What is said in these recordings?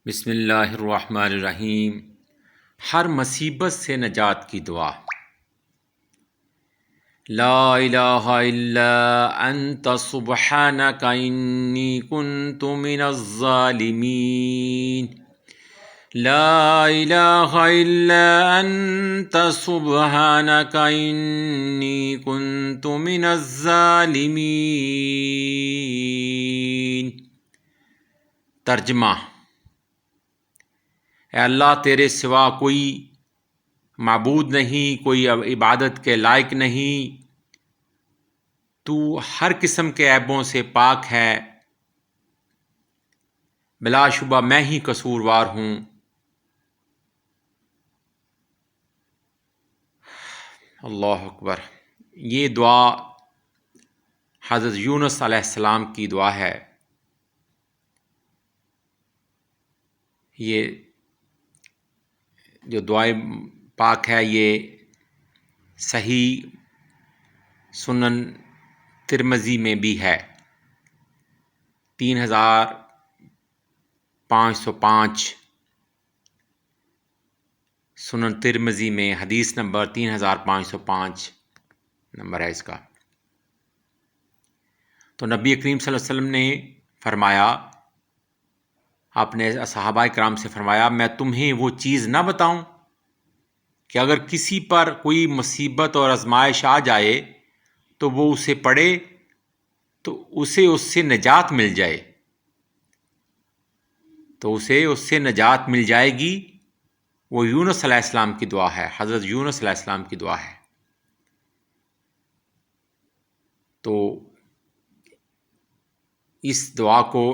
بسم اللہ الرحمن الرحیم۔ ہر مصیبت سے نجات کی دعا۔ لا الہ الا انت سبحانک انی کنت من الظالمین۔ لا الہ الا انت سبحانک انی کنت من الظالمین۔ ترجمہ: اے اللہ، تیرے سوا کوئی معبود نہیں، کوئی عبادت کے لائق نہیں، تو ہر قسم کے عیبوں سے پاک ہے، بلا شبہ میں ہی قصوروار ہوں۔ اللہ اکبر۔ یہ دعا حضرت یونس علیہ السلام کی دعا ہے۔ یہ جو دعائے پاک ہے یہ صحیح سنن ترمذی میں بھی ہے، 3505 سنن ترمذی میں حدیث نمبر 3505 نمبر ہے اس کا۔ تو نبی کریم صلی اللہ علیہ وسلم نے فرمایا، آپ نے صحابہ کرام سے فرمایا، میں تمہیں وہ چیز نہ بتاؤں کہ اگر کسی پر کوئی مصیبت اور آزمائش آ جائے تو وہ اسے پڑھے تو اسے اس سے نجات مل جائے، نجات مل جائے گی۔ وہ یونس علیہ السلام کی دعا ہے، حضرت یونس علیہ السلام کی دعا ہے۔ تو اس دعا کو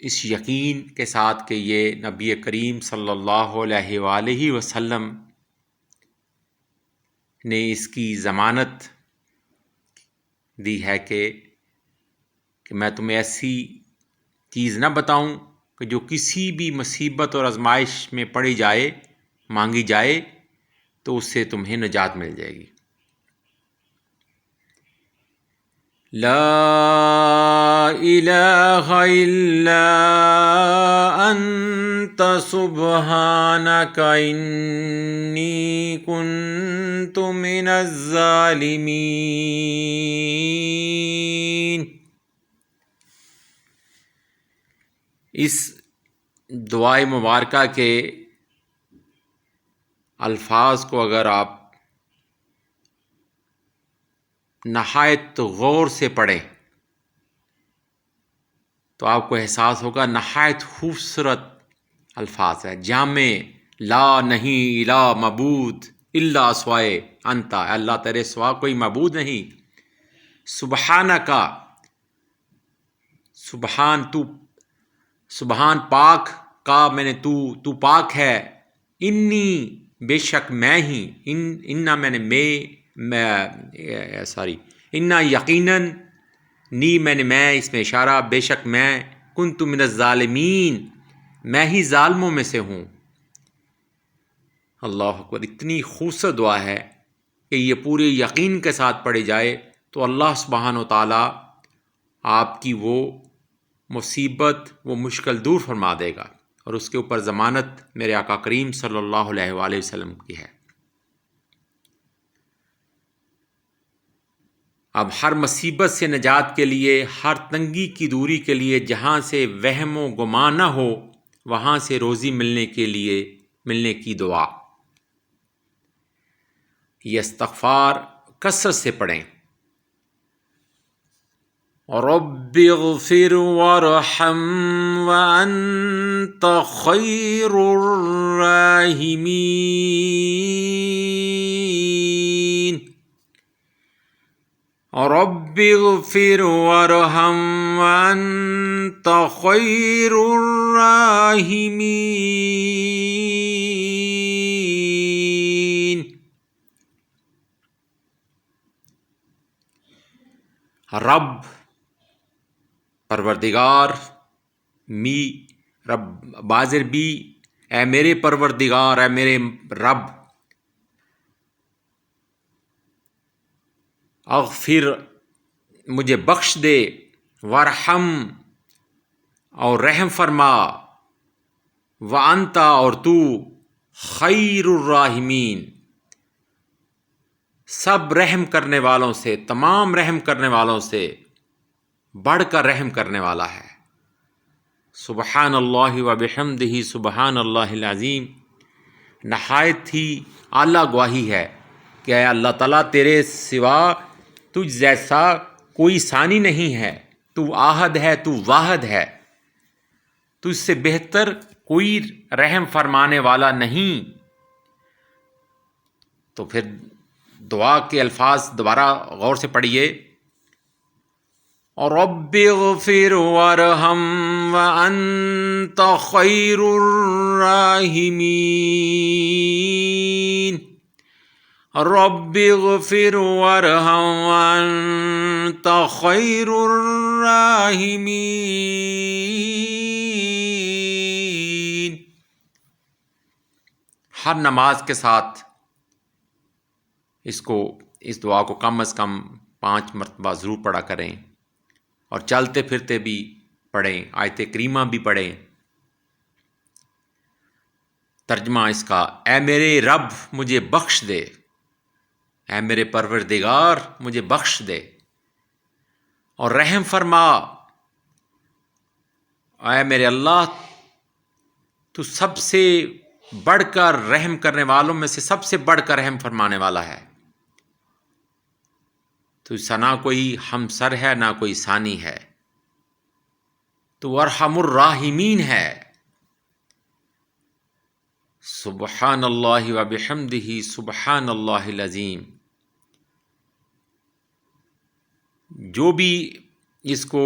اس یقین کے ساتھ کہ یہ نبی کریم صلی اللہ علیہ وآلہ وسلم نے اس کی ضمانت دی ہے کہ میں تمہیں ایسی چیز نہ بتاؤں کہ جو کسی بھی مصیبت اور آزمائش میں پڑی جائے، مانگی جائے تو اس سے تمہیں نجات مل جائے گی۔ لا الہ الا انت سبحانک انی کنت من الظالمین۔ اس دعائے مبارکہ کے الفاظ کو اگر آپ نہایت غور سے پڑھیں تو آپ کو احساس ہوگا نہایت خوبصورت الفاظ ہے، جامع۔ لا نہیں الہ معبود الا سوائے انت، اللہ تیرے سوا کوئی معبود نہیں۔ سبحانک، سبحان پاک کا میں نے تو پاک ہے۔ انی بے شک میں ہی، انا میں نے انا یقیناً، نی میں نے میں، اس میں اشارہ، بے شک میں، کنت من الظالمین، میں ہی ظالموں میں سے ہوں۔ اللہ اکبر۔ اتنی خوبصورت دعا ہے کہ یہ پورے یقین کے ساتھ پڑھی جائے تو اللہ سبحانہ و تعالیٰ آپ کی وہ مصیبت، وہ مشکل دور فرما دے گا، اور اس کے اوپر ضمانت میرے آقا کریم صلی اللہ علیہ وآلہ وسلم کی ہے۔ اب ہر مصیبت سے نجات کے لیے، ہر تنگی کی دوری کے لیے، جہاں سے وہم و گمان نہ ہو وہاں سے روزی ملنے کی دعا، یہ استغفار کثرت سے پڑھیں۔ رب اغفر وارحم وانت خیر الراحمین۔ رب اغفر وارحم وانت خیر الراحمین۔ رب، پروردگار، رب بازر بھی، اے میرے پروردگار، اے میرے رب۔ اغفر، مجھے بخش دے،، وارحم، اور رحم فرما، وانت خیر الراحمین، اور اے میرے پروردگار، اے میرے رب، اغفر، مجھے بخش دے، وارحم، اور رحم فرما۔ رب اغفر وارحم وانت خیر الراحمین۔ رب، پروردگار، میرے، اے میرے پروردگار، اے میرے رب، وَأَنْتَ اور تو خیر الراحمین سب رحم کرنے والوں سے، تمام رحم کرنے والوں سے بڑھ کر رحم کرنے والا ہے۔ سبحان اللہ و بحمدہ سبحان اللہ العظیم، نہایت ہی اعلیٰ گواہی ہے کہ اے اللہ تعالیٰ تیرے سوا تجھ جیسا کوئی ثانی نہیں ہے، تو احد ہے، تو واحد ہے، تجھ سے بہتر کوئی رحم فرمانے والا نہیں۔ تو پھر دعا کے الفاظ دوبارہ غور سے پڑھیے، رب اغفر وارحم وانت خیر الراحمین، رب اغفر وارحم وانت خیر الراحمین۔ ہر نماز کے ساتھ اس دعا کو کم از کم 5 مرتبہ ضرور پڑھا کریں، اور چلتے پھرتے بھی پڑھیں، آیت کریمہ بھی پڑھیں۔ ترجمہ اس کا، اے میرے رب مجھے بخش دے، اے میرے پروردگار مجھے بخش دے اور رحم فرما، اے میرے اللہ تو سب سے بڑھ کر رحم کرنے والوں میں سے سب سے بڑھ کر رحم فرمانے والا ہے، تو اس سے نہ کوئی ہمسر ہے نہ کوئی ثانی ہے، تو ارحم الراحمین ہے۔ سبحان اللہ و بحمدہ سبحان اللہ العظیم۔ جو بھی اس کو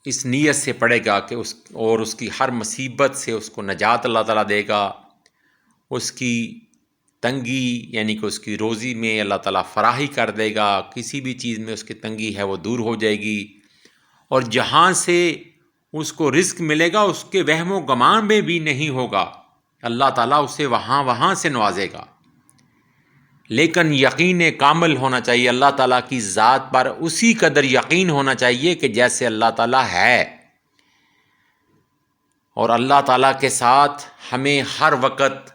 اس نیت سے پڑھے گا کہ اس کی ہر مصیبت سے اس کو نجات اللہ تعالیٰ دے گا، اس کی تنگی یعنی کہ اس کی روزی میں اللہ تعالیٰ فراہی کر دے گا، کسی بھی چیز میں اس کی تنگی ہے وہ دور ہو جائے گی، اور جہاں سے اس کو رزق ملے گا اس کے وہم و گمان میں بھی نہیں ہوگا، اللہ تعالیٰ اسے وہاں سے نوازے گا۔ لیکن یقین کامل ہونا چاہیے اللہ تعالیٰ کی ذات پر، اسی قدر یقین ہونا چاہیے کہ جیسے اللہ تعالیٰ ہے، اور اللہ تعالیٰ کے ساتھ ہمیں ہر وقت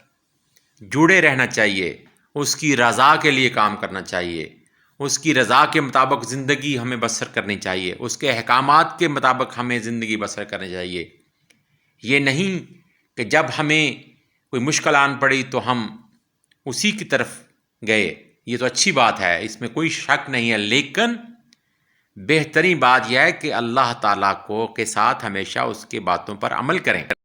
جڑے رہنا چاہیے، اس کی رضا کے لیے کام کرنا چاہیے، اس کی رضا کے مطابق زندگی ہمیں بسر کرنی چاہیے، اس کے احکامات کے مطابق ہمیں زندگی بسر کرنی چاہیے۔ یہ نہیں کہ جب ہمیں کوئی مشکل آن پڑی تو ہم اسی کی طرف گئے، یہ تو اچھی بات ہے، اس میں کوئی شک نہیں ہے، لیکن بہترین بات یہ ہے کہ اللہ تعالیٰ کے ساتھ ہمیشہ اس کے باتوں پر عمل کریں۔